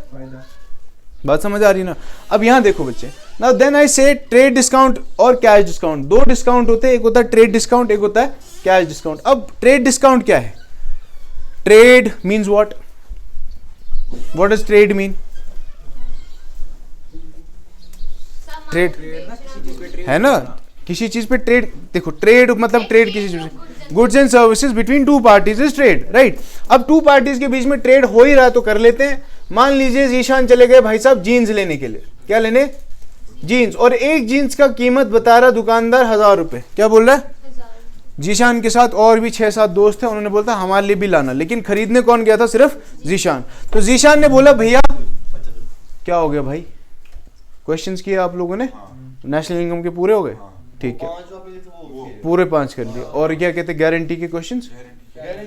बात समझ आ रही ना? अब यहाँ देखो बच्चे, नाउ देन आई से ट्रेड डिस्काउंट और कैश डिस्काउंट, 2 डिस्काउंट होते हैं, एक होता है ट्रेड डिस्काउंट, एक होता है कैश डिस्काउंट। अब ट्रेड डिस्काउंट क्या है? Trade means what? What does trade mean? Trade है ना, किसी चीज पे ट्रेड। देखो ट्रेड मतलब ट्रेड किसी चीज पे, goods and services between 2 parties is trade, right? अब 2 पार्टीज के बीच में ट्रेड हो ही रहा है तो कर लेते हैं। मान लीजिए जीशान चले गए भाई साहब जीन्स लेने के लिए। क्या लेने? जीन्स। और एक जीन्स का कीमत बता रहा दुकानदार 1000 रुपए। क्या बोल रहा है? जीशान के साथ और भी 6-7 दोस्त थे, उन्होंने बोला हमारे लिए भी लाना, लेकिन खरीदने कौन गया था? सिर्फ जीशान। तो जीशान ने बोला भैया क्या हो गया भाई? क्वेश्चंस किए आप लोगों ने? नेशनल इनकम के पूरे हो गए? ठीक है, पूरे 5 कर लिए। और क्या कहते हैं गारंटी के क्वेश्चंस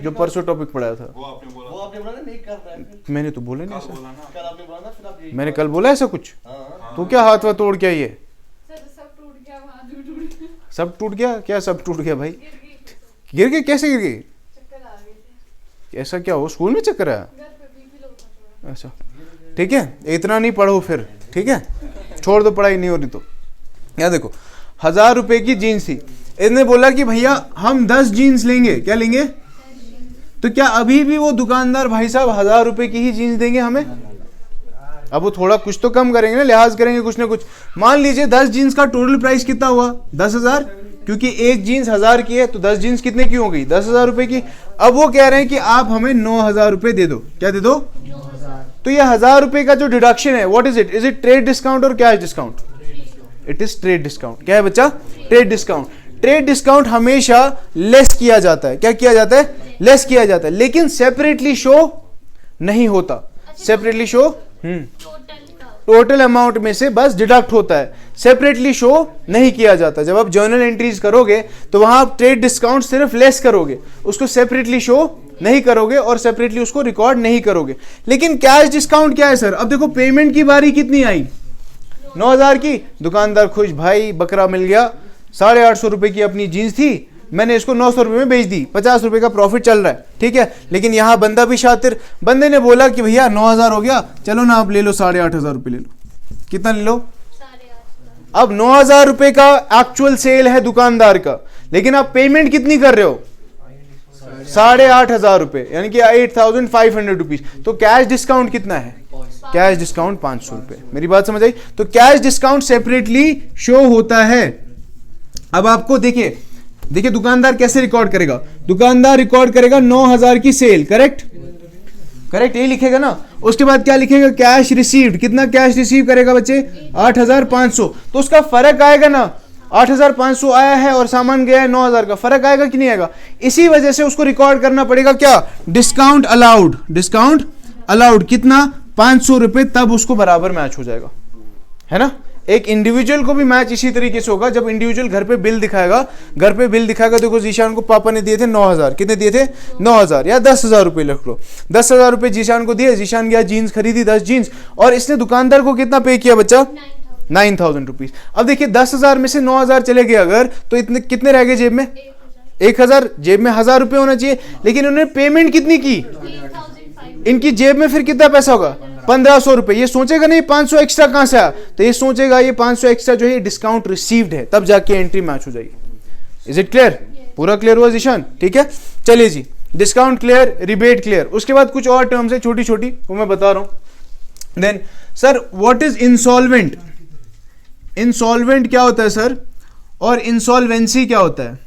जो परसों टॉपिक पढ़ाया था? वो आपने बोला ना नहीं कर रहा है फिर। मैंने तो बोला नहीं ऐसा। कल आपने बोला ना, फिर आप यही मैंने कल बोला ऐसा कुछ? हाँ। तो क्या हाथ वाथ तोड़ क्या ये? सब टूट गया, वहाँ टूट गया, सब टूट गया? क्या सब टूट गया भाई? गिर गए? कैसे गिर गए? चक्कर आ गए थे, ऐसा क्या हो? स्कूल में चक्कर आया? घर पे बीपी लो था थोड़ा। अच्छा ठीक है, इतना नहीं पढ़ो फिर, ठीक है? छोड़ दो, पढ़ाई नहीं हो रही तो। यहाँ देखो 1000 रुपए की जीन्स थी, इसने बोला कि भैया हम 10 जीन्स लेंगे, क्या लेंगे? तो क्या अभी भी वो दुकानदार भाई साहब 1000 रुपए की ही जीन्स देंगे हमें? अब वो थोड़ा कुछ तो कम करेंगे ना, लिहाज करेंगे कुछ ना कुछ। मान लीजिए 10 जीन्स का टोटल प्राइस कितना हुआ? 10,000, क्योंकि एक जीन्स 1000 की है तो 10 जीन्स कितने की हो गई? 10,000 रुपए की। अब वो कह रहे हैं कि आप हमें 9,000 रुपए दे दो। क्या दे दो? 9,000। तो ये 1000 रुपए का जो डिडक्शन है, what is it? Is it trade discount और cash discount? It is trade discount. क्या है बच्चा? Trade discount. ट्रेड डिस्काउंट हमेशा लेस किया जाता है। क्या किया जाता है? लेस किया जाता है, लेकिन सेपरेटली शो नहीं होता। सेपरेटली शो टोटल अमाउंट में से बस डिडक्ट होता है, सेपरेटली शो नहीं किया जाता। जब आप जर्नल एंट्रीज करोगे तो वहां आप ट्रेड डिस्काउंट सिर्फ लेस करोगे, उसको सेपरेटली शो नहीं करोगे और सेपरेटली उसको रिकॉर्ड नहीं करोगे। लेकिन कैश डिस्काउंट क्या है सर? अब देखो पेमेंट की बारी कितनी आई? 9,000 की। दुकानदार खुश, भाई बकरा मिल गया। 850 रुपए की अपनी जीन्स थी, मैंने इसको 900 रुपए में बेच दी, 50 रुपए का प्रॉफिट चल रहा है, ठीक है। लेकिन यहाँ बंदा भी शातिर, बंदे ने बोला कि भैया 9,000 हो गया, चलो ना आप ले लो 8,500 रुपए ले लो। कितना ले लो? 8,500। अब 9,000 रुपए का एक्चुअल सेल है दुकानदार का, लेकिन आप पेमेंट कितनी कर रहे हो? 8,500 रुपए, यानी कि 8,500 रुपीज। तो कैश डिस्काउंट कितना है? कैश डिस्काउंट 500 रुपए। मेरी बात समझ आई? तो कैश डिस्काउंट सेपरेटली शो होता है। अब आपको देखिए दुकानदार कैसे रिकॉर्ड करेगा? दुकानदार रिकॉर्ड करेगा 9,000 की सेल, करेक्ट? करेक्ट, यही लिखेगा ना। उसके बाद क्या लिखेगा? Cash received. कितना कैश रिसीव करेगा बच्चे? 8,500। तो उसका फर्क आएगा ना, 8,500 आया है और सामान गया है 9,000 का, फर्क आएगा कि नहीं आएगा? इसी वजह से उसको रिकॉर्ड करना पड़ेगा क्या? Discount allowed. डिस्काउंट अलाउड कितना? 500 रुपए, तब उसको बराबर मैच हो जाएगा, है ना। एक इंडिविजुअल को भी मैच इसी तरीके से होगा। जब इंडिविजुअल घर पे बिल दिखाएगा, देखो जीशान को पापा ने दिए थे 9,000, कितने दिए थे? 9,000 या 10,000 रुपए लिख लो। 10,000 रुपए जीशान को दिए, जीशान गया जीन्स खरीदी 10 जीन्स, और इसने दुकानदार को कितना पे किया बच्चा? 9,000 रुपीज। अब देखिए 10,000 में से 9,000 चले गए अगर, तो इतने कितने रह गए जेब में? 1,000। जेब में 1,000 रुपए होना चाहिए, लेकिन उन्होंने पेमेंट कितनी की? इनकी जेब में फिर कितना पैसा होगा? 1,500 रुपए। ये सोचेगा नहीं 500 एक्स्ट्रा कहां से आया, तो ये सोचेगा ये 500 एक्स्ट्रा जो है डिस्काउंट रिसीव्ड है, तब जाके एंट्री मैच हो जाएगी। Is it clear? पूरा क्लियर हुआ जीशान? ठीक है, चलिए जी। Discount clear, rebate clear. उसके बाद कुछ और टर्म्स है छोटी छोटी, वो मैं बता रहा हूं। Then sir what is insolvent? Insolvent क्या होता है सर? और इंसॉल्वेंसी क्या होता है?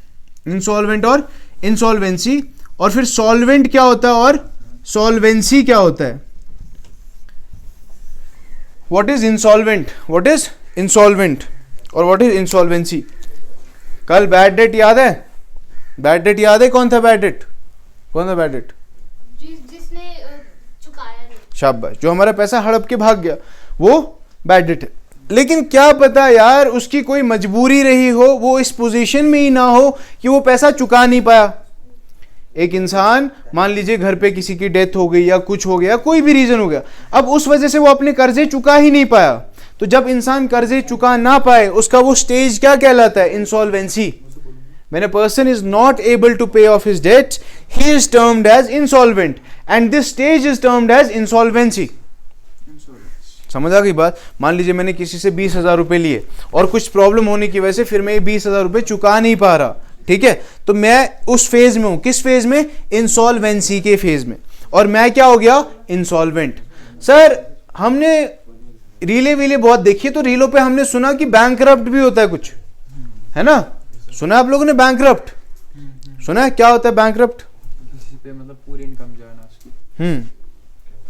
इंसॉल्वेंट और इंसॉल्वेंसी। और फिर सॉल्वेंट क्या होता है और सॉल्वेंसी क्या होता है? What is insolvent, what is insolvent और व्हाट इज इंसॉल्वेंसी? कल बैड डेट याद है? बैड डेट याद है? कौन था बैड डेट? कौन था बैड डेट? जिसने चुकाया नहीं। शाबाश, जो हमारा पैसा हड़प के भाग गया, वो बैड डेट है। लेकिन क्या पता यार उसकी कोई मजबूरी रही हो, वो इस पोजीशन में ही ना हो कि वो पैसा चुका नहीं पाया। एक इंसान मान लीजिए घर पे किसी की डेथ हो गई या कुछ हो गया, कोई भी रीजन हो गया, अब उस वजह से वो अपने कर्जे चुका ही नहीं पाया। तो जब इंसान कर्जे चुका ना पाए, उसका वो स्टेज क्या कहलाता है? Insolvency. When a person is not able to pay off his debts, he is termed as insolvent, and this stage is termed as insolvency. समझ आ गई बात? मान लीजिए मैंने किसी से 20,000 रुपए लिए और कुछ प्रॉब्लम होने की वजह से फिर मैं ये 20,000 रुपए चुका नहीं पा रहा, ठीक है? तो मैं उस फेज में हूं। किस फेज में? इंसॉल्वेंसी के फेज में। और मैं क्या हो गया? इंसॉल्वेंट। सर हमने रीले वीले बहुत देखी है, तो रीलों पे हमने सुना कि बैंकरप्ट भी होता है कुछ, है ना? सुना आप लोगों ने बैंकरप्ट? सुना है क्या होता है बैंकरप्ट? किसी पे मतलब पूरी इनकम जाना उसकी।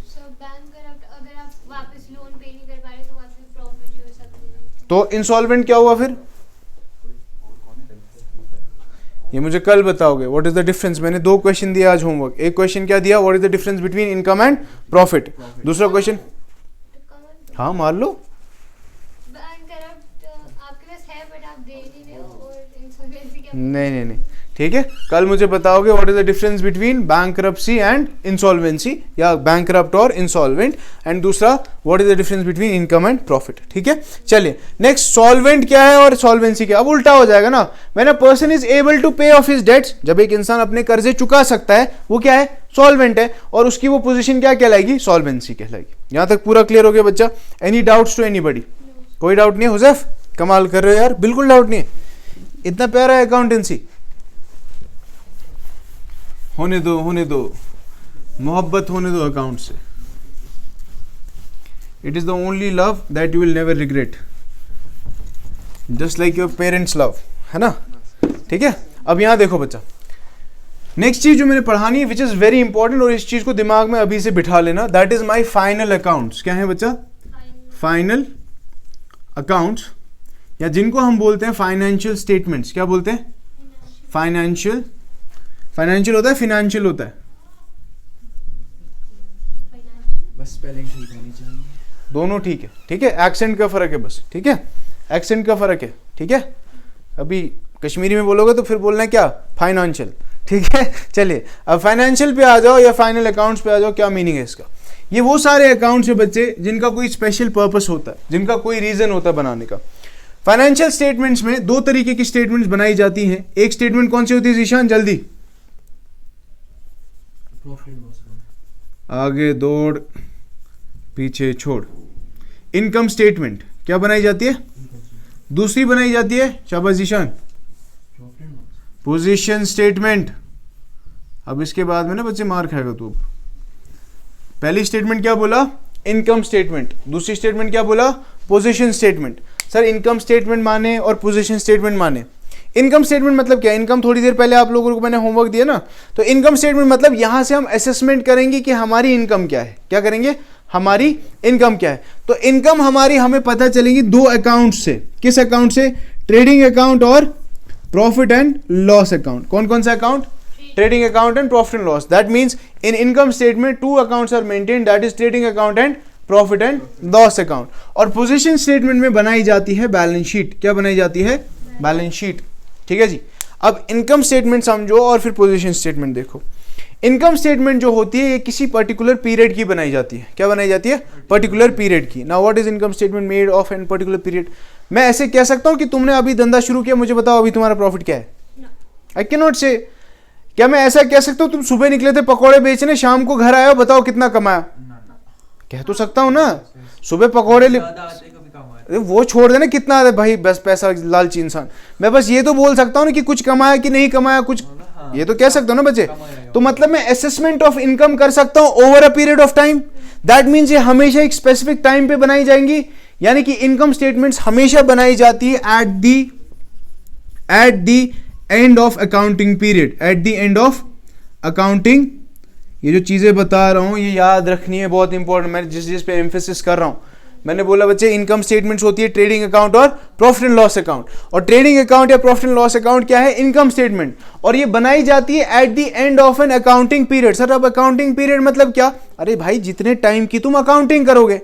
सो बैंकरप्ट, अगर आप वापस लोन पे नहीं कर पा रहे तो वापस प्रॉपर्टी हो सकती है। तो इंसॉल्वेंट क्या हुआ फिर? ये मुझे कल बताओगे। What is the difference? मैंने 2 क्वेश्चन दिया आज होमवर्क। एक क्वेश्चन क्या दिया? What is the difference between income and profit. दूसरा क्वेश्चन हाँ मार लो। बैंकरप्ट आपके पास है बट आप दे नहीं रहे हो, और इंसॉल्वेंसी क्या? नहीं, ठीक है, कल मुझे बताओगे what is the difference between bankruptcy and insolvency, या बैंकरप्ट और इंसॉल्वेंट। एंड दूसरा what is the difference between income and profit, ठीक है? चलिए नेक्स्ट, सॉल्वेंट क्या है और सॉल्वेंसी क्या? अब उल्टा हो जाएगा ना। When a person is able to pay off his debts, जब एक इंसान अपने कर्जे चुका सकता है, वो क्या है? सॉल्वेंट है। और उसकी वो पोजीशन क्या कहलाएगी? सॉल्वेंसी कहलाएगी। यहां तक पूरा क्लियर हो गया बच्चा? Any doubts to anybody? कोई डाउट नहीं है? हुजैफ कमाल कर रहे हो यार, बिल्कुल डाउट नहीं है। इतना प्यारा है अकाउंटेंसी, होने दो मोहब्बत होने दो अकाउंट से। It is the only love that you will never regret, just like your parents love, है ना। ठीक है, अब यहां देखो बच्चा, नेक्स्ट चीज जो मैंने पढ़ानी है विच इज वेरी इंपॉर्टेंट, और इस चीज को दिमाग में अभी से बिठा लेना, that is my final accounts. क्या है बच्चा? फाइनल अकाउंट्स, या जिनको हम बोलते हैं फाइनेंशियल स्टेटमेंट्स। क्या बोलते हैं? फाइनेंशियल होता है, फिनेंशियल होता है, बस स्पेलिंग ठीक होनी चाहिए, दोनों ठीक है। ठीक है, एक्सेंट का फर्क है बस, ठीक है, एक्सेंट का फर्क है। ठीक है, अभी कश्मीरी में बोलोगे तो फिर बोलना है क्या? फाइनेंशियल। ठीक है, चलिए अब फाइनेंशियल पे आ जाओ या फाइनल अकाउंट्स पे आ जाओ। क्या मीनिंग है इसका? ये वो सारे अकाउंट्स है बच्चे जिनका कोई स्पेशल पर्पस होता है, जिनका कोई रीजन होता है बनाने का। फाइनेंशियल स्टेटमेंट्स में दो तरीके की स्टेटमेंट्स बनाई जाती हैं। एक स्टेटमेंट कौन सी होती है जीशान? जल्दी आगे दौड़ पीछे छोड़। इनकम स्टेटमेंट क्या बनाई जाती है? दूसरी बनाई जाती है, शाबाश जीशान, पोजीशन स्टेटमेंट। अब इसके बाद में ना बच्चे मार खाएगा तू। पहली स्टेटमेंट क्या बोला? Income statement. दूसरी स्टेटमेंट क्या बोला? Position statement. Sir income statement माने और पोजीशन स्टेटमेंट माने। इनकम स्टेटमेंट मतलब क्या? इनकम थोड़ी देर पहले आप लोगों को मैंने होमवर्क दिया ना, तो इनकम स्टेटमेंट मतलब यहां से हम असेसमेंट करेंगे कि हमारी इनकम क्या है। क्या करेंगे? हमारी इनकम क्या है। तो इनकम हमारी हमें पता चलेगी दो अकाउंट से। किस अकाउंट से? ट्रेडिंग अकाउंट और प्रॉफिट एंड लॉस अकाउंट। कौन कौन सा account? Trading account and profit and loss. That means in income statement two accounts are maintained, that is trading account and profit and loss account. और position statement में बनाई जाती है balance sheet. क्या बनाई जाती है? Balance sheet. ठीक है जी। अब इनकम स्टेटमेंट समझो और फिर पोजीशन स्टेटमेंट देखो। इनकम स्टेटमेंट जो होती है ये किसी पर्टिकुलर पीरियड की बनाई जाती है। क्या बनाई जाती है? पर्टिकुलर पीरियड की। Now what is income statement made of an particular period. मैं ऐसे कह सकता हूं कि तुमने अभी धंधा शुरू किया, मुझे बताओ अभी तुम्हारा प्रॉफिट क्या है? आई कैन नॉट से। क्या मैं ऐसा कह सकता हूं तुम सुबह निकले थे पकौड़े बेचने, शाम को घर आए, बताओ कितना कमाया? कह तो सकता हूं ना, सुबह पकौड़े वो छोड़ देना कितना है भाई, बस पैसा लालची इंसान। मैं बस ये तो बोल सकता हूं ना कि कुछ कमाया कि नहीं कमाया, कुछ ये तो कह सकता हूं ना बच्चे। तो मतलब मैं असेसमेंट ऑफ इनकम कर सकता हूं over a period of time. That means ये हमेशा एक स्पेसिफिक टाइम पे बनाई जाएंगी, यानी कि इनकम स्टेटमेंट्स हमेशा बनाई जाती है at the end of accounting period. At the end of accounting. ये जो चीजें बता रहा हूं ये याद रखनी है, बहुत इंपॉर्टेंट। मैं जिस चीज पे एम्फेसिस कर रहा हूं, मैंने बोला बच्चे इनकम स्टेटमेंट्स होती है ट्रेडिंग अकाउंट और प्रॉफिट एंड लॉस अकाउंट। और ट्रेडिंग अकाउंट या प्रॉफिट एंड लॉस अकाउंट क्या है? Income statement. और ये बनाई जाती है at the end of an accounting period. Sir अब अकाउंटिंग पीरियड मतलब क्या? अरे भाई जितने टाइम की तुम अकाउंटिंग करोगे।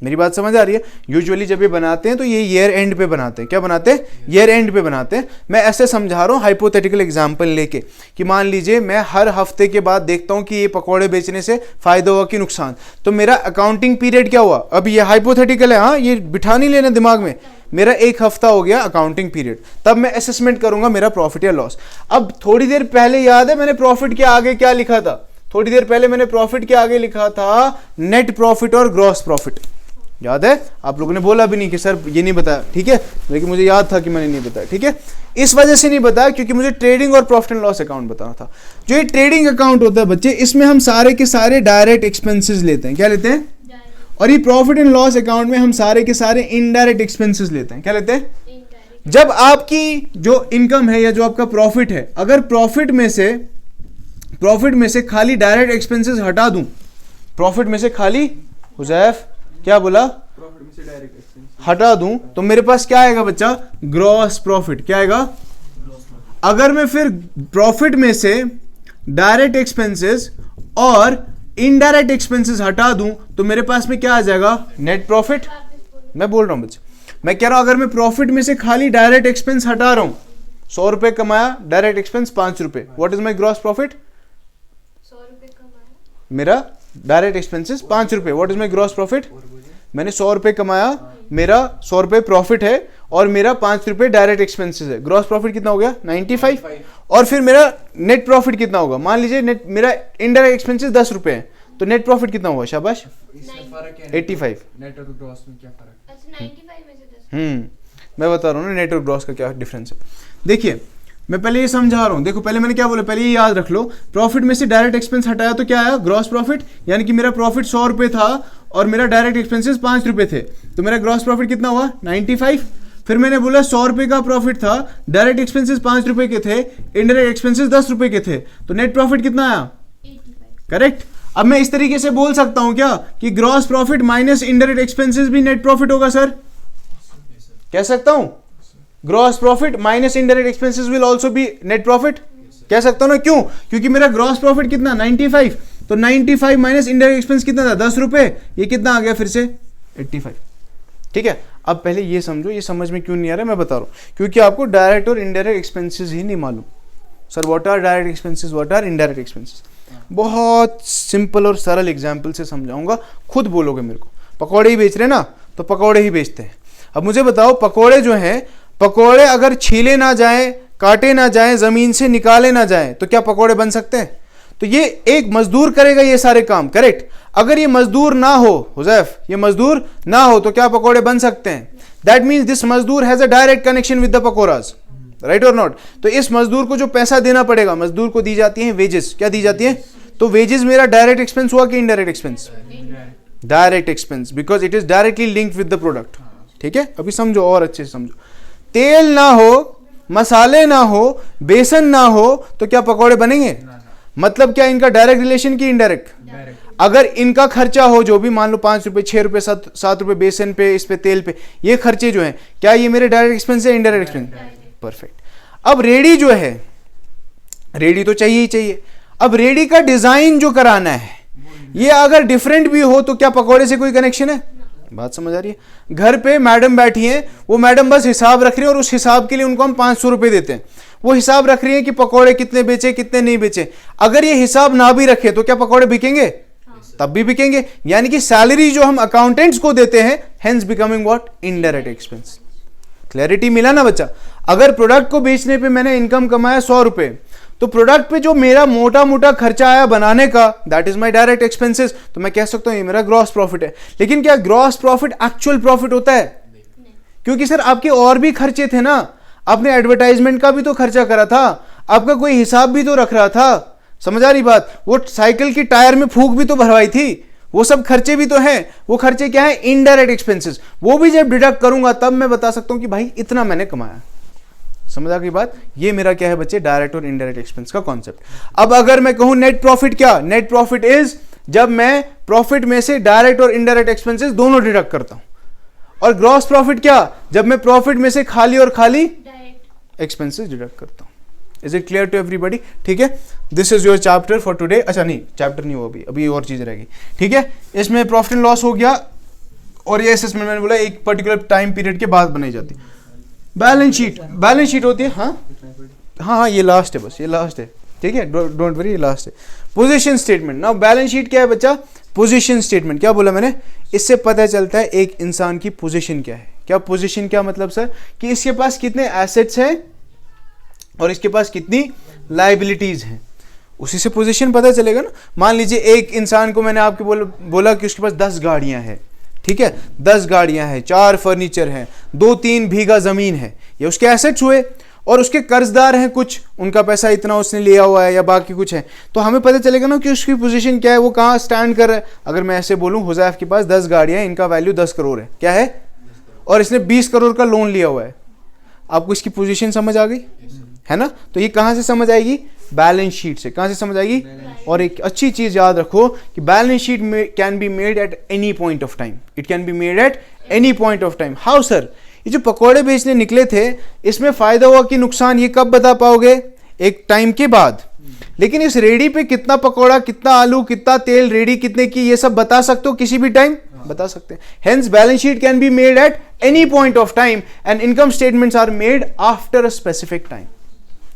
मेरी बात समझ आ रही है? यूजुअली जब ये बनाते हैं तो ये ईयर एंड पे बनाते हैं। क्या बनाते हैं? ईयर एंड पे बनाते हैं। मैं ऐसे समझा रहा हूँ हाइपोथेटिकल एग्जांपल लेके कि मान लीजिए मैं हर हफ्ते के बाद देखता हूँ कि ये पकौड़े बेचने से फायदा हुआ कि नुकसान, तो मेरा अकाउंटिंग पीरियड क्या हुआ? अब ये हाइपोथेटिकल है, हाँ, ये बिठा नहीं लेना दिमाग में। मेरा एक हफ्ता हो गया अकाउंटिंग पीरियड, तब मैं असेसमेंट करूंगा मेरा प्रॉफिट या लॉस। अब थोड़ी देर पहले याद है मैंने प्रॉफिट के आगे क्या लिखा था? थोड़ी देर पहले मैंने प्रॉफिट के आगे लिखा था नेट प्रॉफिट और ग्रॉस प्रॉफिट। याद है? आप लोगों ने बोला भी नहीं कि सर ये नहीं बताया, ठीक है, लेकिन मुझे याद था कि मैंने नहीं बताया। ठीक है, इस वजह से नहीं बताया क्योंकि मुझे ट्रेडिंग और प्रॉफिट एंड लॉस अकाउंट बताना था। जो ये ट्रेडिंग अकाउंट होता है बच्चे, इसमें हम सारे के सारे डायरेक्ट एक्सपेंसेस लेते हैं। क्या लेते हैं? और ये प्रॉफिट एंड लॉस अकाउंट में हम सारे के सारे इनडायरेक्ट एक्सपेंसेस लेते हैं। क्या लेते हैं? जब आपकी जो इनकम है या जो आपका प्रॉफिट है, अगर प्रॉफिट में से खाली डायरेक्ट एक्सपेंसेस हटा दूं, प्रॉफिट में से खाली, हुजैफ क्या बोला? प्रॉफिट में से डायरेक्ट एक्सपेंस हटा दूं तो मेरे पास क्या आएगा बच्चा? Gross profit. क्या आएगा? अगर मैं फिर प्रॉफिट में से डायरेक्ट एक्सपेंसेस और इनडायरेक्ट एक्सपेंसेस हटा दूं तो मेरे पास में क्या आ जाएगा? Net profit. मैं बोल रहा हूं बच्चे, मैं कह रहा हूं अगर मैं प्रॉफिट में से खाली डायरेक्ट एक्सपेंस हटा रहा हूं, 100 रुपए कमाया, डायरेक्ट एक्सपेंस 5 रुपए, what is my gross profit? 100 रुपए कमाया, मेरा डायरेक्ट एक्सपेंसेस 5 रुपए, what is my gross profit? मैंने 100 रुपए कमाया, मेरा 100 रुपए प्रॉफिट है और मेरा 5 रुपए डायरेक्ट एक्सपेंसेस है। ग्रॉस प्रॉफिट कितना हो गया? 95। और फिर मेरा नेट प्रॉफिट कितना होगा? मान लीजिए नेट मेरा इनडायरेक्ट एक्सपेंसेस 10 रुपए है, तो नेट प्रॉफिट कितना हुआ? शाबाश, इसमें फर्क है 85। नेट और ग्रॉस में क्या फर्क है? अच्छा 95 में से 10। मैं बता रहा हूँ ना नेट और ग्रॉस का क्या डिफरेंस है। देखिए मैं पहले ये समझा रहा हूँ, देखो पहले मैंने क्या बोला, पहले ये याद रख लो, प्रॉफिट में से डायरेक्ट एक्सपेंस हटाया तो क्या आया, ग्रॉस प्रॉफिट। यानी कि मेरा प्रॉफिट 100 रुपये था और मेरा डायरेक्ट एक्सपेंसेस 5 रुपये थे, तो मेरा ग्रॉस प्रॉफिट कितना हुआ 95। फिर मैंने बोला 100 रुपये का प्रॉफिट था, डायरेक्ट एक्सपेंसेस 5 रुपये के थे, इनडायरेक्ट एक्सपेंसेस 10 रुपये के थे, तो नेट प्रॉफिट कितना आया 85। करेक्ट। अब मैं इस तरीके से बोल सकता हूं क्या कि gross profit minus indirect expenses भी नेट प्रॉफिट होगा सर, कह सकता हूं gross profit minus indirect expenses will also be net profit, कह सकता हूं ना। क्यों, क्योंकि मेरा ग्रॉस प्रॉफिट कितना 95, तो 95 माइनस इनडायरेक्ट एक्सपेंस कितना था 10 रुपए, ये कितना आ गया फिर से 85। ठीक है, अब पहले ये समझो, ये समझ में क्यों नहीं आ रहा मैं बता रहा हूं, क्योंकि आपको डायरेक्ट और इनडायरेक्ट एक्सपेंसेस ही नहीं मालूम। Sir what are direct expenses, what are indirect expenses, बहुत सिंपल और सरल एग्जाम्पल से समझाऊंगा, खुद बोलोगे मेरे को। पकौड़े ही बेच रहे ना, तो पकौड़े ही बेचते हैं। अब मुझे बताओ पकौड़े जो हैं, पकौड़े अगर छीले ना जाए, काटे ना जाए, जमीन से निकाले ना जाए, तो क्या पकौड़े बन सकते हैं? तो ये एक मजदूर करेगा ये सारे काम, करेक्ट। अगर ये मजदूर ना हो हुजैफ, ये मजदूर ना हो तो क्या पकौड़े बन सकते हैं? दैट मीन्स दिस मजदूर has a direct connection with the pakoras, right और नॉट। तो इस मजदूर को जो पैसा देना पड़ेगा, मजदूर को दी जाती है वेजेस, क्या दी जाती है? तो वेजेस मेरा डायरेक्ट एक्सपेंस हुआ कि indirect expense? Direct expense, because it is directly linked with the product. ठीक है, अभी समझो और अच्छे से समझो। तेल ना हो, मसाले ना हो, बेसन ना हो, तो क्या पकौड़े बनेंगे? मतलब क्या इनका डायरेक्ट रिलेशन की इनडायरेक्ट? अगर इनका खर्चा हो जो भी, मान लो 5 रुपए 6 रुपए 7 रुपए बेसन पे, इस पे तेल पे, ये खर्चे जो हैं, क्या ये मेरे डायरेक्ट एक्सपेंस है इनडायरेक्ट एक्सपेंस? परफेक्ट। अब रेडी जो है, रेडी तो चाहिए ही चाहिए। अब रेडी का डिजाइन जो कराना है, ये अगर डिफरेंट भी हो तो क्या पकौड़े से कोई कनेक्शन है? बात समझ आ रही है? घर पे मैडम बैठी हैं, वो मैडम बस हिसाब रख रही है और उस हिसाब के लिए उनको हम 500 रुपए देते हैं। वो हिसाब रख रही है कि पकौड़े कितने बेचे कितने नहीं बेचे। अगर ये हिसाब ना भी रखे तो क्या पकौड़े बिकेंगे? तब भी बिकेंगे। यानी कि सैलरी जो हम अकाउंटेंट्स को देते हैं, hence becoming what? Indirect expense. Clarity मिला ना बच्चा? अगर प्रोडक्ट को बेचने पे मैंने इनकम कमाया 100 रुपए, तो प्रोडक्ट पे जो मेरा मोटा मोटा खर्चा आया बनाने का, that is my direct expenses, तो मैं कह सकता हूं ये मेरा ग्रॉस प्रॉफिट है। लेकिन क्या ग्रॉस प्रॉफिट एक्चुअल प्रॉफिट होता है? क्योंकि सर आपके और भी खर्चे थे ना, आपने एडवर्टाइजमेंट का भी तो खर्चा करा था, आपका कोई हिसाब भी तो रख रहा था। समझ आ रही बात? वो साइकिल की टायर में फूंक भी तो भरवाई थी, वो सब खर्चे भी तो हैं। वो खर्चे क्या है? Indirect expenses. वो भी जब डिडक्ट करूंगा तब मैं बता सकता हूं कि भाई इतना मैंने कमाया। समझ आ गई बात? ये मेरा क्या है बच्चे? डायरेक्ट और इनडायरेक्ट एक्सपेंस का कॉन्सेप्ट। अब अगर मैं कहूं नेट प्रॉफिट, क्या नेट प्रॉफिट इज जब मैं प्रॉफिट में से डायरेक्ट और इनडायरेक्ट एक्सपेंसेस दोनों डिडक्ट करता हूं। और ग्रॉस प्रॉफिट क्या? जब मैं प्रॉफिट में से खाली और खाली एक्सपेंसेस डिडक्ट करता हूं। Is it clear to everybody? ठीक है, this is your chapter for today. अच्छा नहीं, चैप्टर नहीं हुआ अभी और चीज रहेगी। ठीक है, इसमें प्रॉफिट एंड लॉस हो गया, और ये असेसमेंट मैंने बोला एक पर्टिकुलर टाइम पीरियड के बाद बनाई जाती है। बैलेंस शीट, बैलेंस शीट होती है, हाँ, ये लास्ट है, बस ये लास्ट है। ठीक है, डोंट वरी, ये लास्ट है। Position statement. Now balance sheet क्या है बच्चा? Position statement. क्या बोला मैंने? इससे पता चलता है एक इंसान की पोजीशन क्या है। क्या पोजीशन क्या मतलब सर? कि इसके पास कितने एसेट्स हैं और इसके पास कितनी लायबिलिटीज हैं, उसी से पोजीशन पता चलेगा ना। मान लीजिए एक इंसान को मैंने आपको बोला कि उसके पास 10 गाड़ियां हैं। ठीक है, 10 गाड़ियां हैं, 4 फर्नीचर हैं, 2-3 बीघा जमीन है, ये उसके एसेट्स हुए। और उसके कर्जदार हैं कुछ, उनका पैसा इतना उसने लिया हुआ है या बाकी कुछ है, तो हमें पता चलेगा ना कि उसकी पोजीशन क्या है, वो कहाँ स्टैंड कर रहा है। अगर मैं ऐसे बोलूं हुजैफ के पास 10 गाड़ियां हैं, इनका वैल्यू 10 करोड़ है, क्या है, और इसने 20 करोड़ का लोन लिया हुआ है, आपको इसकी पोजीशन समझ आ गई है ना? तो ये कहाँ से समझ आएगी? बैलेंस शीट से। कहाँ से समझ आएगी? और एक अच्छी चीज याद रखो कि balance sheet can be made at any point of time. It can be made at any point of time. How sir? ये जो पकौड़े बेचने निकले थे, इसमें फायदा हुआ कि नुकसान, ये कब बता पाओगे? एक टाइम के बाद। लेकिन इस रेडी पे कितना पकौड़ा, कितना आलू, कितना तेल, रेडी कितने की, ये सब बता सकते हो किसी भी टाइम? बता सकते हैं। Hence balance sheet can be made at any point of time and income statements are made after a specific time.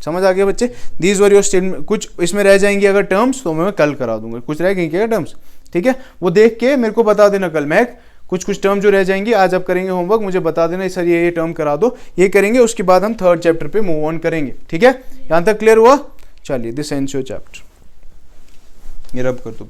समझ आ गया बच्चे? These were your statement. कुछ इसमें रह जाएंगे अगर टर्म्स, तो मैं कल करा दूंगा। कुछ रह गई क्या टर्म्स? ठीक है, वो देख के मेरे को बता देना कल। मैं कुछ टर्म जो रह जाएंगे, आज आप करेंगे होमवर्क, मुझे बता देना सर ये टर्म करा दो, ये करेंगे, उसके बाद हम 3rd चैप्टर पे मूव ऑन करेंगे। ठीक है, यहां तक क्लियर हुआ? चलिए, दिस एंड्स योर चैप्टर। ये रब कर दो।